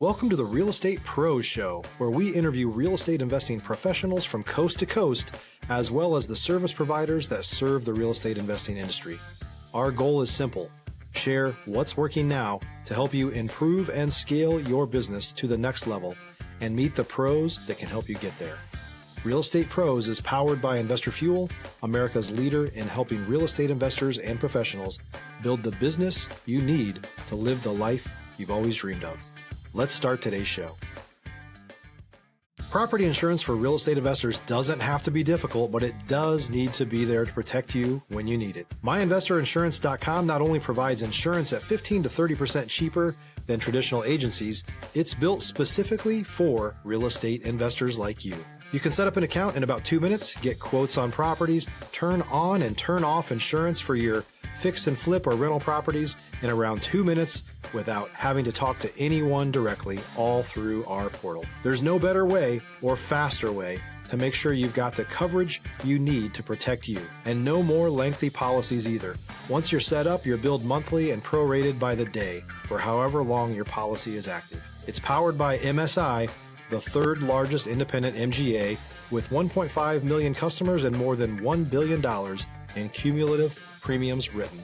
Welcome to the Real Estate Pros Show, where we interview real estate investing professionals from coast to coast, as well as the service providers that serve the real estate investing industry. Our goal is simple: share what's working now to help you improve and scale your business to the next level and meet the pros that can help you get there. Real Estate Pros is powered by Investor Fuel, America's leader in helping real estate investors and professionals build the business you need to live the life you've always dreamed of. Let's start today's show. Property insurance for real estate investors doesn't have to be difficult, but it does need to be there to protect you when you need it. MyInvestorInsurance.com not only provides insurance at 15 to 30% cheaper than traditional agencies, it's built specifically for real estate investors like you. You can set up an account in about 2 minutes, get quotes on properties, turn on and turn off insurance for your fix and flip or rental properties in around 2 minutes without having to talk to anyone directly, all through our portal. There's no better way or faster way to make sure you've got the coverage you need to protect you, and no more lengthy policies either. Once you're set up, you're billed monthly and prorated by the day for however long your policy is active. It's powered by MSI, the third largest independent MGA, with 1.5 million customers and more than $1 billion in cumulative premiums written.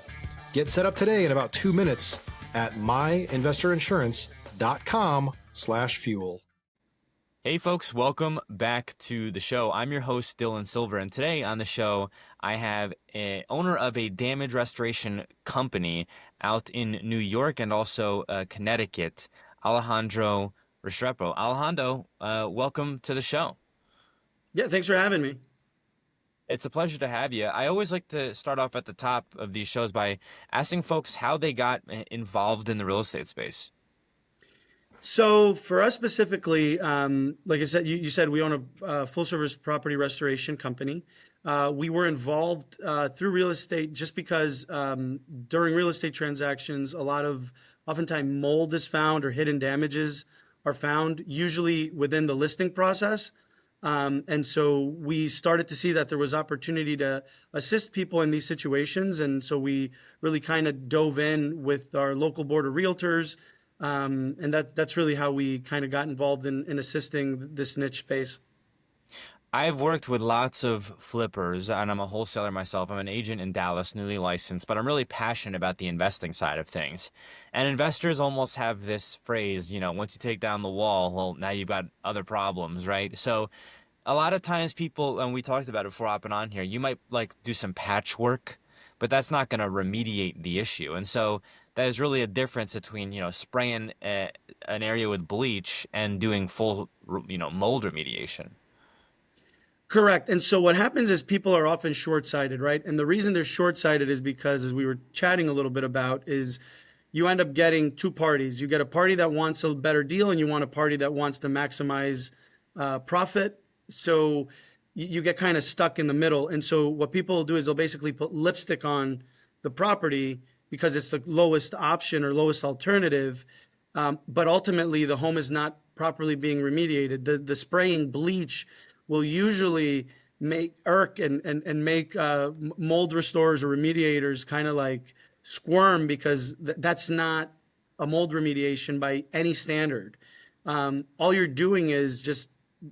Get set up today in about 2 minutes at myinvestorinsurance.com/fuel. Hey folks, welcome back to the show. I'm your host, Dylan Silver, and today on the show, I have an owner of a damage restoration company out in New York and also Connecticut, Alejandro Restrepo. Alejandro, welcome to the show. Yeah, thanks for having me. It's a pleasure to have you. I always like to start off at the top of these shows by asking folks how they got involved in the real estate space. So for us specifically, like I said, you said we own a full-service property restoration company. We were involved through real estate just because during real estate transactions, oftentimes mold is found or hidden damages are found, usually within the listing process. And so we started to see that there was opportunity to assist people in these situations. And so we really kind of dove in with our local board of realtors. And that's really how we kind of got involved in assisting this niche space. I've worked with lots of flippers, and I'm a wholesaler myself. I'm an agent in Dallas, newly licensed, but I'm really passionate about the investing side of things. And investors almost have this phrase, once you take down the wall, well, now you've got other problems, right? So a lot of times people, and we talked about it before hopping on here, you might do some patchwork, but that's not going to remediate the issue. And so there's really a difference between, spraying an area with bleach and doing full, mold remediation. Correct. And so what happens is people are often short-sighted, right? And the reason they're short-sighted is because, as we were chatting a little bit about, is you end up getting two parties. You get a party that wants a better deal, and you want a party that wants to maximize profit. So you get kind of stuck in the middle. And so what people will do is they'll basically put lipstick on the property because it's the lowest option or lowest alternative. But ultimately, the home is not properly being remediated. The spraying bleach will usually make and make mold restorers or remediators kind of like squirm because that's not a mold remediation by any standard. All you're doing is just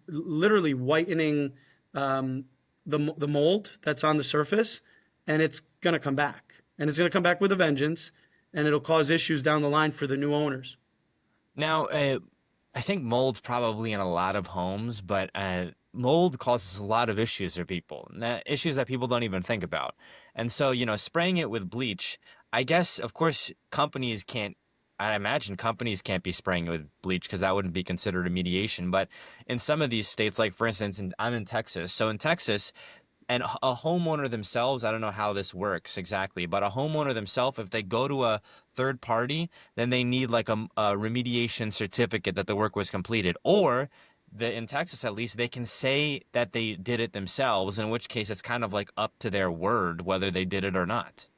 literally whitening the mold that's on the surface, and it's going to come back. And it's going to come back with a vengeance, and it'll cause issues down the line for the new owners. Now, I think mold's probably in a lot of homes, but mold causes a lot of issues for people, issues that people don't even think about. And so, spraying it with bleach, I guess, of course, I imagine companies can't be spraying it with bleach because that wouldn't be considered remediation. But in some of these states, like for instance, I'm in Texas. So in Texas, and a homeowner themselves, I don't know how this works exactly, but a homeowner themselves, if they go to a third party, then they need like a remediation certificate that the work was completed. Or in Texas, at least, they can say that they did it themselves, in which case it's kind of like up to their word whether they did it or not.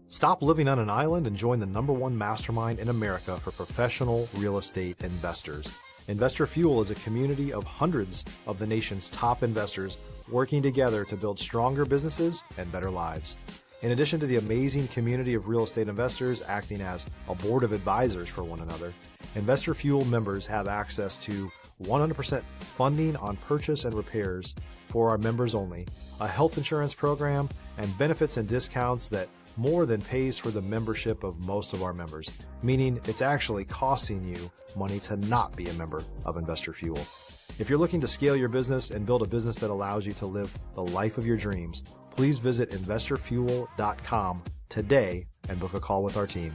Stop living on an island and join the #1 mastermind in America for professional real estate investors. Investor Fuel is a community of hundreds of the nation's top investors working together to build stronger businesses and better lives. In addition to the amazing community of real estate investors acting as a board of advisors for one another, Investor Fuel members have access to 100% funding on purchase and repairs for our members only, a health insurance program, and benefits and discounts that more than pays for the membership of most of our members, meaning it's actually costing you money to not be a member of Investor Fuel. If you're looking to scale your business and build a business that allows you to live the life of your dreams, please visit investorfuel.com today and book a call with our team.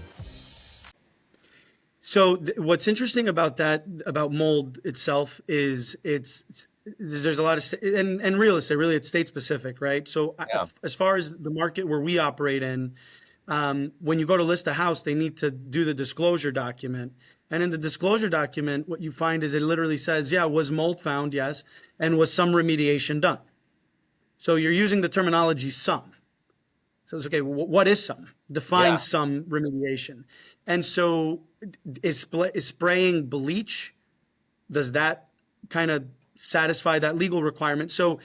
So what's interesting about that, about mold itself, is there's a lot of, and real estate, really it's state specific, right? So as far as the market where we operate in, when you go to list a house, they need to do the disclosure document. And in the disclosure document, what you find is it literally says, yeah, was mold found? Yes. And was some remediation done? So you're using the terminology some. So it's okay, what is some? Define some remediation. And so is spraying bleach, does that kind of satisfy that legal requirement? So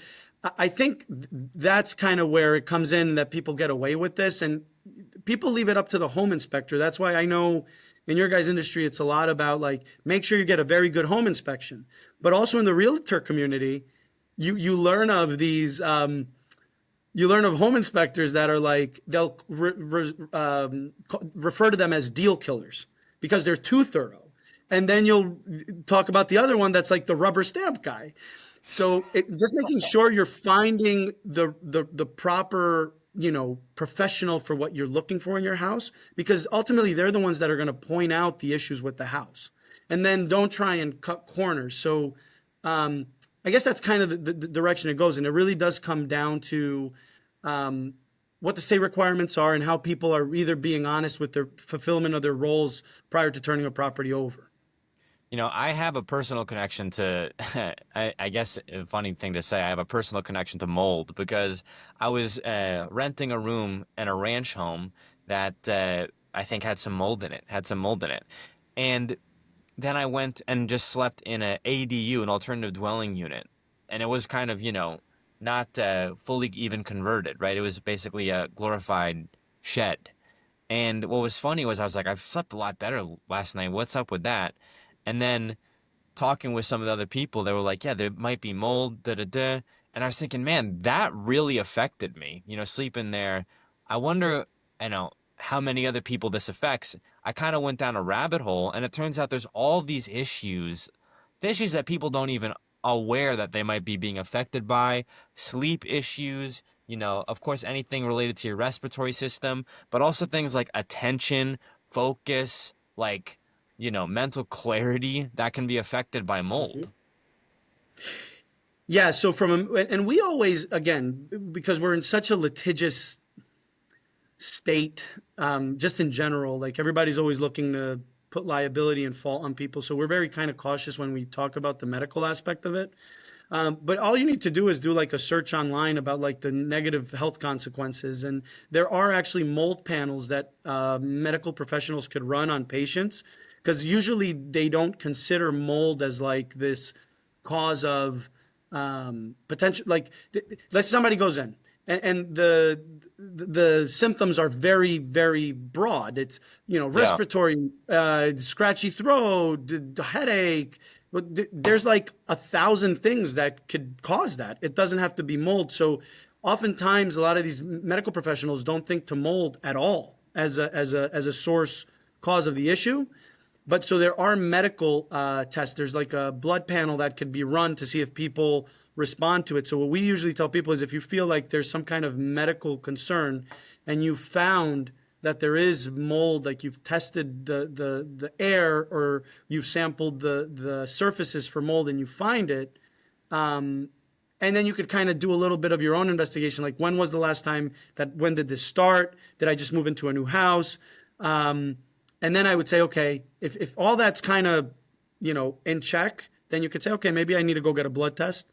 I think that's kind of where it comes in, that people get away with this and people leave it up to the home inspector. That's why I know in your guys' industry, it's a lot about like, make sure you get a very good home inspection. But also in the realtor community, you learn of these, you learn of home inspectors that are like, they'll refer to them as deal killers because they're too thorough. And then you'll talk about the other one that's like the rubber stamp guy. So just making sure you're finding the proper, professional for what you're looking for in your house, because ultimately they're the ones that are going to point out the issues with the house. And then don't try and cut corners. So I guess that's kind of the direction it goes. And it really does come down to what the state requirements are and how people are either being honest with their fulfillment of their roles prior to turning a property over. I have a personal connection to, I guess a funny thing to say, I have a personal connection to mold because I was renting a room in a ranch home that I think had some mold in it, And then I went and just slept in an ADU, an alternative dwelling unit. And it was kind of, not fully even converted, right? It was basically a glorified shed. And what was funny was I was like, I've slept a lot better last night. What's up with that? And then talking with some of the other people, they were like, yeah, there might be mold, da-da-da. And I was thinking, man, that really affected me, sleeping there. I wonder, how many other people this affects. I kind of went down a rabbit hole, and it turns out there's all these issues that people don't even aware that they might be being affected by, sleep issues, of course, anything related to your respiratory system, but also things like attention, focus, like, mental clarity that can be affected by mold. Yeah. So and we always, again, because we're in such a litigious state, just in general, like everybody's always looking to put liability and fault on people. So we're very kind of cautious when we talk about the medical aspect of it. But all you need to do is do like a search online about like the negative health consequences. And there are actually mold panels that medical professionals could run on patients, because usually they don't consider mold as like this cause of potential. Like let's say somebody goes in and the symptoms are very, very broad. It's, respiratory, scratchy throat, headache. There's like 1,000 things that could cause that. It doesn't have to be mold. So oftentimes a lot of these medical professionals don't think to mold at all as a source cause of the issue. But so there are medical tests. There's like a blood panel that could be run to see if people respond to it. So what we usually tell people is if you feel like there's some kind of medical concern and you found that there is mold, like you've tested the air or you've sampled the surfaces for mold and you find it, and then you could kind of do a little bit of your own investigation. Like when was the last time when did this start? Did I just move into a new house? And then I would say, okay, if all that's kind of, in check, then you could say, okay, maybe I need to go get a blood test.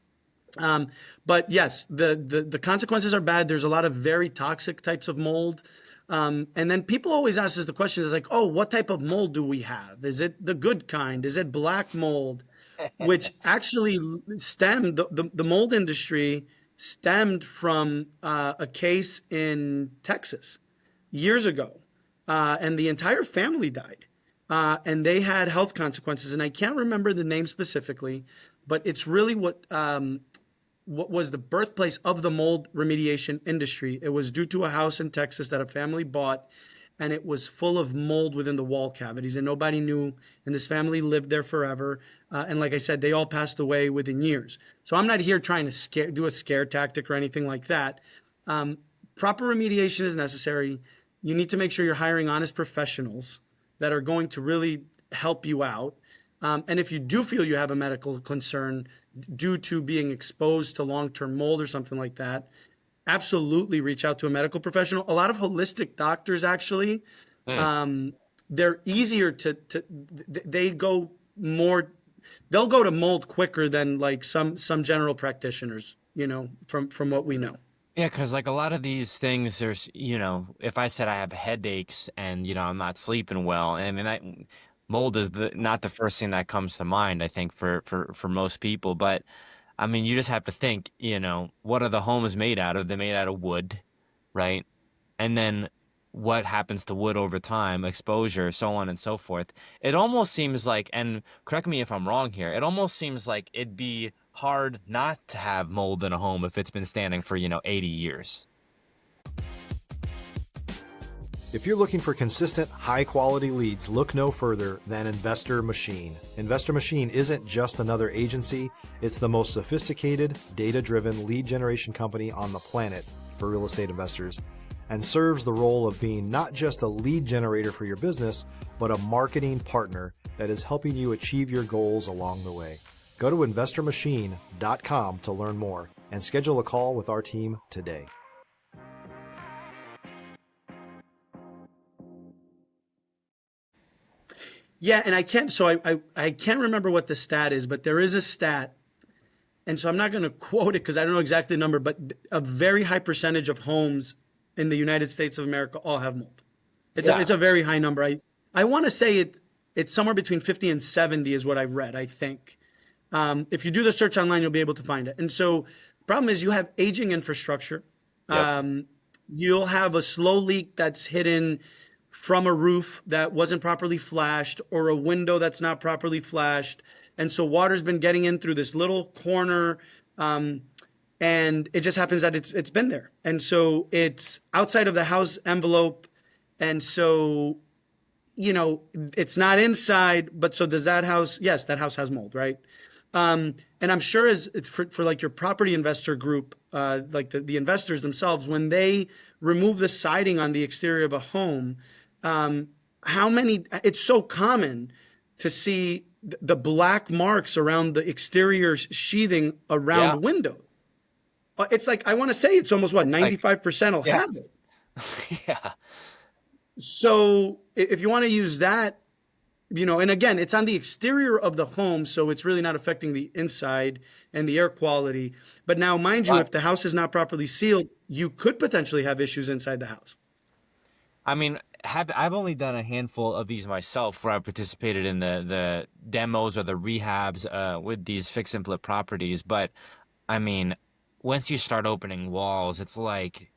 But yes, the consequences are bad. There's a lot of very toxic types of mold. And then people always ask us the question is like, oh, what type of mold do we have? Is it the good kind? Is it black mold? Which actually the mold industry stemmed from a case in Texas years ago, and the entire family died, and they had health consequences. And I can't remember the name specifically, but it's really what was the birthplace of the mold remediation industry. It was due to a house in Texas that a family bought, and it was full of mold within the wall cavities, and nobody knew. And this family lived there forever. And like I said, they all passed away within years. So I'm not here trying to do a scare tactic or anything like that. Proper remediation is necessary. You need to make sure you're hiring honest professionals that are going to really help you out. And if you do feel you have a medical concern due to being exposed to long-term mold or something like that, absolutely reach out to a medical professional. A lot of holistic doctors, actually, they're easier they go more, they'll go to mold quicker than like some general practitioners, from what we know. Yeah, because like a lot of these things, there's, if I said I have headaches and, I'm not sleeping well, I mean, mold is not the first thing that comes to mind, I think, for most people. But I mean, you just have to think, what are the homes made out of? They're made out of wood, right? And then what happens to wood over time, exposure, so on and so forth. It almost seems like, and correct me if I'm wrong here, it almost seems like it'd be hard not to have mold in a home if it's been standing for, 80 years. If you're looking for consistent, high-quality leads, look no further than Investor Machine. Investor Machine isn't just another agency. It's the most sophisticated, data-driven lead generation company on the planet for real estate investors, and serves the role of being not just a lead generator for your business, but a marketing partner that is helping you achieve your goals along the way. Go to investormachine.com to learn more and schedule a call with our team today. Yeah, and I can't remember what the stat is, but there is a stat, and so I'm not going to quote it because I don't know exactly the number, but a very high percentage of homes in the United States of America all have mold. It's a very high number. I want to say it's somewhere between 50 and 70 is what I read, I think. If you do the search online, you'll be able to find it. And so problem is you have aging infrastructure. Yep. You'll have a slow leak that's hidden from a roof that wasn't properly flashed or a window that's not properly flashed. And so water's been getting in through this little corner, and it just happens that it's been there. And so it's outside of the house envelope. And so, it's not inside, but so does that house? Yes, that house has mold, right? And I'm sure it's for like your property investor group, like the investors themselves, when they remove the siding on the exterior of a home, it's so common to see the black marks around the exterior sheathing around windows. It's like, I want to say it's almost 95% will have it. Yeah. So if you want to use that, and again, it's on the exterior of the home, so it's really not affecting the inside and the air quality. But now, mind you, if the house is not properly sealed, you could potentially have issues inside the house. I mean, I've only done a handful of these myself where I've participated in the demos or the rehabs with these fix and flip properties. But I mean, once you start opening walls, it's like,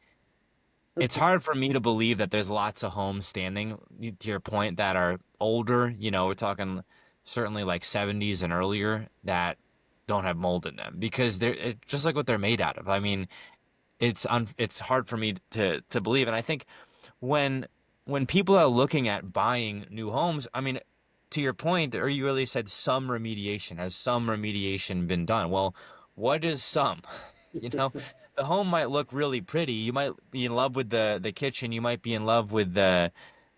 it's hard for me to believe that there's lots of homes standing, to your point, that are older. We're talking certainly like 70s and earlier that don't have mold in them because they're just like what they're made out of. I mean, it's hard for me to believe. And I think when people are looking at buying new homes, I mean, to your point, or you really said some remediation. Has some remediation been done? Well, what is some? The home might look really pretty. You might be in love with the kitchen. You might be in love with the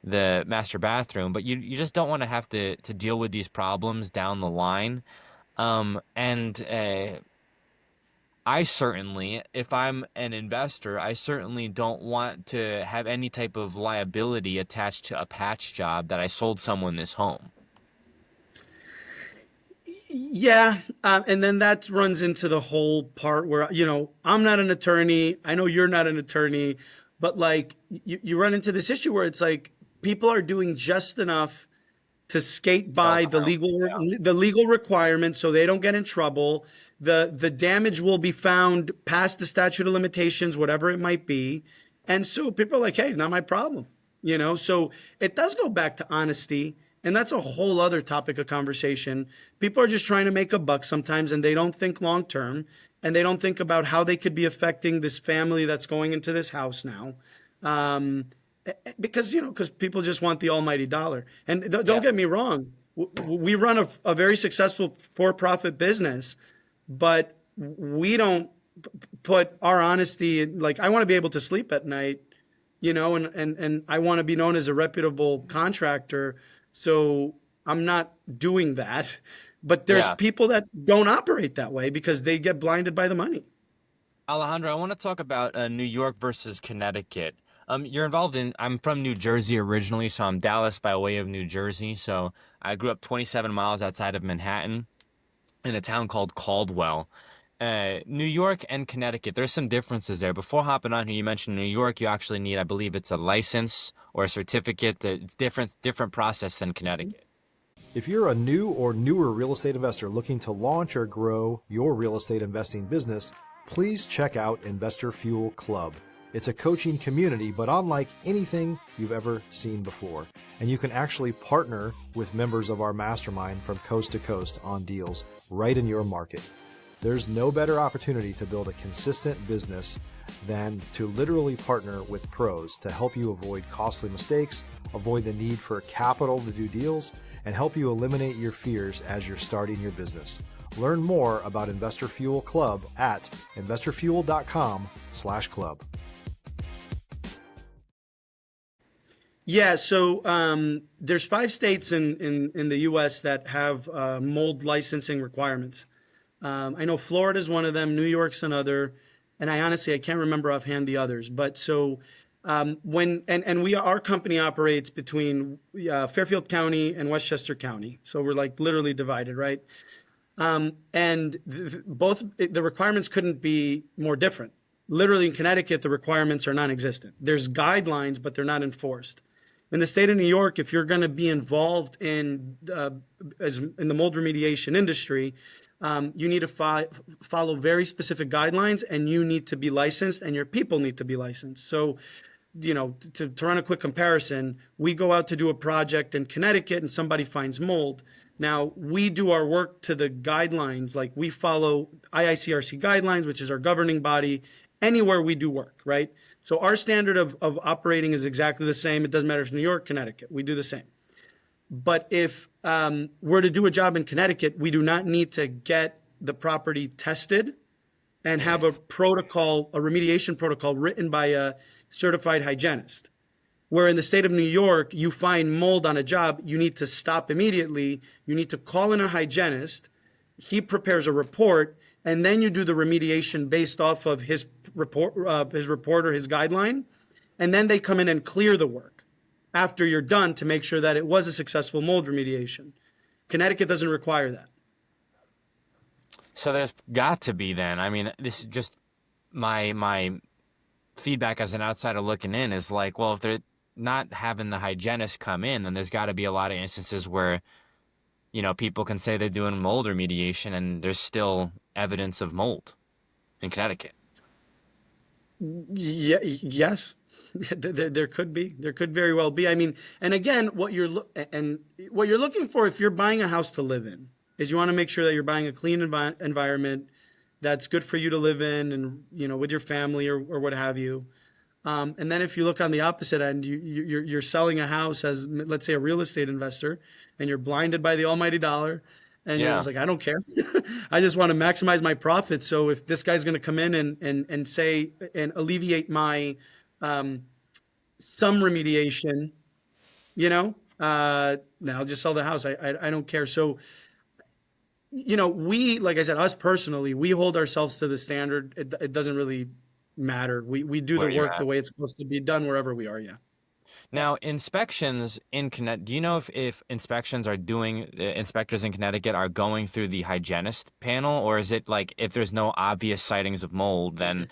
master bathroom, but you just don't want to have to deal with these problems down the line. I certainly, if I'm an investor, I certainly don't want to have any type of liability attached to a patch job that I sold someone this home. Yeah, and then that runs into the whole part where, I'm not an attorney. I know you're not an attorney, but like you run into this issue where it's like people are doing just enough to skate by the legal requirements so they don't get in trouble. The damage will be found past the statute of limitations, whatever it might be. And so people are like, hey, not my problem. So it does go back to honesty. And that's a whole other topic of conversation. People are just trying to make a buck sometimes, and they don't think long term, and they don't think about how they could be affecting this family that's going into this house now. Because people just want the almighty dollar. And don't get me wrong, we run a very successful for-profit business, but we don't put our honesty in, like, I want to be able to sleep at night, and I want to be known as a reputable contractor. So I'm not doing that. But there's people that don't operate that way because they get blinded by the money. Alejandro, I want to talk about New York versus Connecticut. You're involved in, I'm from New Jersey originally, so I'm Dallas by way of New Jersey. So I grew up 27 miles outside of Manhattan in a town called Caldwell. New York and Connecticut, there's some differences there. Before hopping on here, you mentioned New York, you actually need, I believe it's a license or a certificate. It's different process than Connecticut. If you're a new or newer real estate investor looking to launch or grow your real estate investing business, please check out Investor Fuel Club. It's a coaching community, but unlike anything you've ever seen before. And you can actually partner with members of our mastermind from coast to coast on deals right in your market. There's no better opportunity to build a consistent business than to literally partner with pros to help you avoid costly mistakes, avoid the need for capital to do deals, and help you eliminate your fears as you're starting your business. Learn more about Investor Fuel Club at investorfuel.com/club. Yeah, so there's 5 states in the U.S. that have mold licensing requirements. I know Florida is one of them, New York's another, and I can't remember offhand the others. But so our company operates between Fairfield County and Westchester County, so we're like literally divided, right? Both the requirements couldn't be more different. Literally in Connecticut, the requirements are non-existent. There's guidelines, but they're not enforced. In the state of New York, if you're going to be involved in the mold remediation industry, you need to follow very specific guidelines, and you need to be licensed, and your people need to be licensed. So, to run a quick comparison, we go out to do a project in Connecticut and somebody finds mold. Now, we do our work to the guidelines, like we follow IICRC guidelines, which is our governing body, anywhere we do work, right? So our standard of operating is exactly the same. It doesn't matter if it's New York, Connecticut, we do the same. But if we're to do a job in Connecticut, we do not need to get the property tested and have a remediation protocol written by a certified hygienist. Where in the state of New York, you find mold on a job, you need to stop immediately. You need to call in a hygienist. He prepares a report, and then you do the remediation based off of his report or his guideline. And then they come in and clear the work after you're done to make sure that it was a successful mold remediation. Connecticut doesn't require that. So there's got to be then. I mean, this is just my feedback as an outsider looking in is like, well, if they're not having the hygienist come in, then there's got to be a lot of instances where, people can say they're doing mold remediation and there's still evidence of mold in Connecticut. Yeah, yes. There could be. There could very well be. I mean, and again, what you're looking for if you're buying a house to live in is you want to make sure that you're buying a clean environment that's good for you to live in, and with your family or what have you. And then if you look on the opposite end, you're selling a house as, let's say, a real estate investor, and you're blinded by the almighty dollar, and you're just like, I don't care. I just want to maximize my profits. So if this guy's going to come in and say and alleviate my some remediation, then I'll just sell the house. I don't care. So, we, like I said, us personally, we hold ourselves to the standard. It doesn't really matter. We do the work the way it's supposed to be done wherever we are. Yeah. Now, inspections in Connecticut, do you know if inspections inspectors in Connecticut are going through the hygienist panel, or is it like if there's no obvious sightings of mold, then,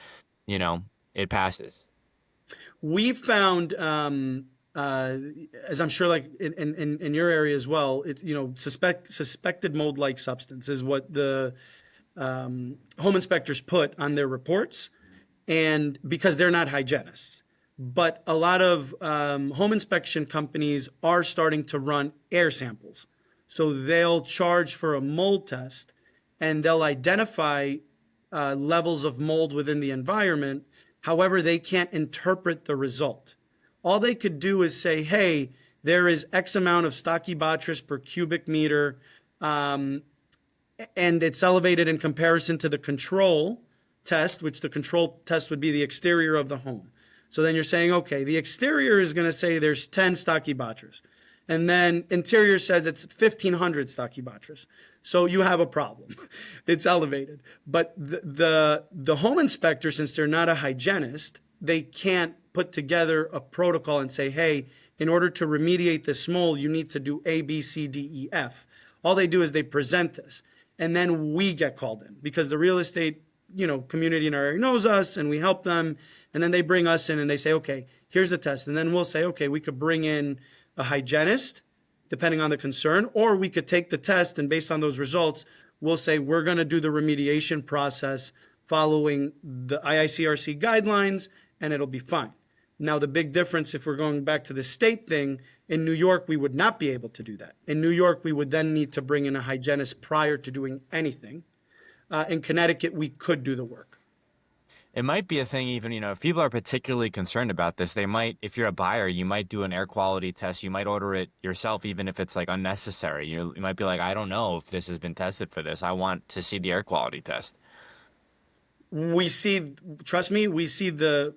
it passes? We found as I'm sure like in your area as well, it's, suspected mold-like substance is what the home inspectors put on their reports, and because they're not hygienists. But a lot of home inspection companies are starting to run air samples. So they'll charge for a mold test, and they'll identify levels of mold within the environment. However, they can't interpret the result. All they could do is say, hey, there is X amount of Stachybotrys per cubic meter, and it's elevated in comparison to the control test, which the control test would be the exterior of the home. So then you're saying, okay, the exterior is going to say there's 10 Stachybotrys, and then interior says it's 1,500 Stachybotrys. So you have a problem. It's elevated. But the home inspector, since they're not a hygienist, they can't put together a protocol and say, hey, in order to remediate this mold, you need to do A, B, C, D, E, F. All they do is they present this, and then we get called in because the real estate community in our area knows us, and we help them, and then they bring us in and they say, okay, here's the test. And then we'll say, okay, we could bring in a hygienist depending on the concern, or we could take the test, and based on those results, we'll say we're going to do the remediation process following the IICRC guidelines, and it'll be fine. Now, the big difference, if we're going back to the state thing, in New York, we would not be able to do that. In New York, we would then need to bring in a hygienist prior to doing anything. In Connecticut, we could do the work. It might be a thing even, if people are particularly concerned about this, they might, if you're a buyer, you might do an air quality test. You might order it yourself, even if it's like unnecessary. You might be like, I don't know if this has been tested for this. I want to see the air quality test. Trust me, we see the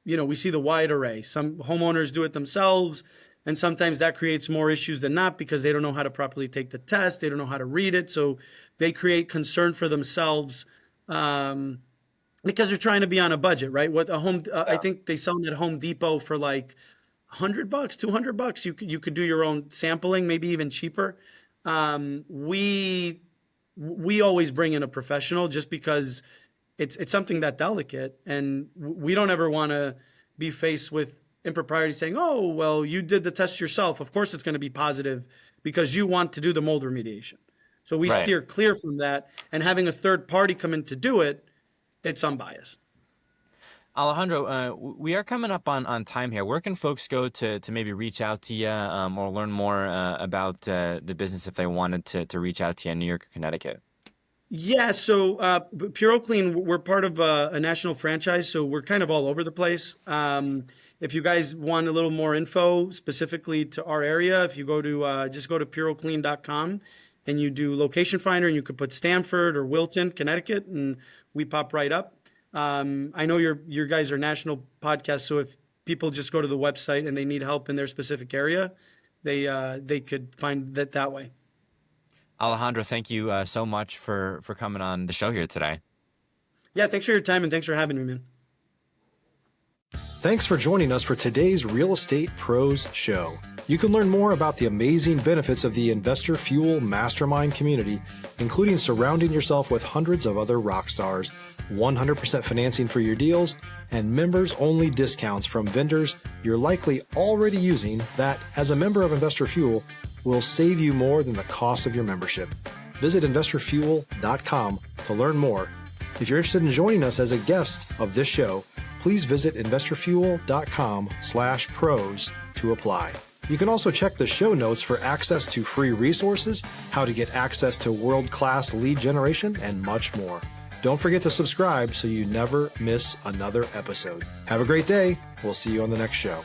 wide array. Some homeowners do it themselves, and sometimes that creates more issues than not because they don't know how to properly take the test. They don't know how to read it. So they create concern for themselves because they're trying to be on a budget, right? I think they sell them at Home Depot for like $100, $200. You could do your own sampling, maybe even cheaper. We always bring in a professional just because it's something that delicate, and we don't ever want to be faced with impropriety saying, oh, well, you did the test yourself. Of course it's going to be positive because you want to do the mold remediation. So we steer clear from that, and having a third party come in to do it, it's unbiased. Alejandro, we are coming up on time here. Where can folks go to maybe reach out to you or learn more about the business if they wanted to reach out to you in New York or Connecticut? Yeah, so Puro Clean, we're part of a national franchise, so we're kind of all over the place. If you guys want a little more info specifically to our area, if you go to just go to puroclean.com and you do location finder, and you could put Stamford or Wilton, Connecticut, and we pop right up. I know your guys are national podcasts, so if people just go to the website and they need help in their specific area, they could find that way. Alejandro, thank you so much for coming on the show here today. Yeah, thanks for your time, and thanks for having me, man. Thanks for joining us for today's Real Estate Pros Show. You can learn more about the amazing benefits of the Investor Fuel Mastermind community, including surrounding yourself with hundreds of other rock stars, 100% financing for your deals, and members-only discounts from vendors you're likely already using that, as a member of Investor Fuel, will save you more than the cost of your membership. Visit investorfuel.com to learn more. If you're interested in joining us as a guest of this show, please visit investorfuel.com/pros to apply. You can also check the show notes for access to free resources, how to get access to world-class lead generation, and much more. Don't forget to subscribe so you never miss another episode. Have a great day. We'll see you on the next show.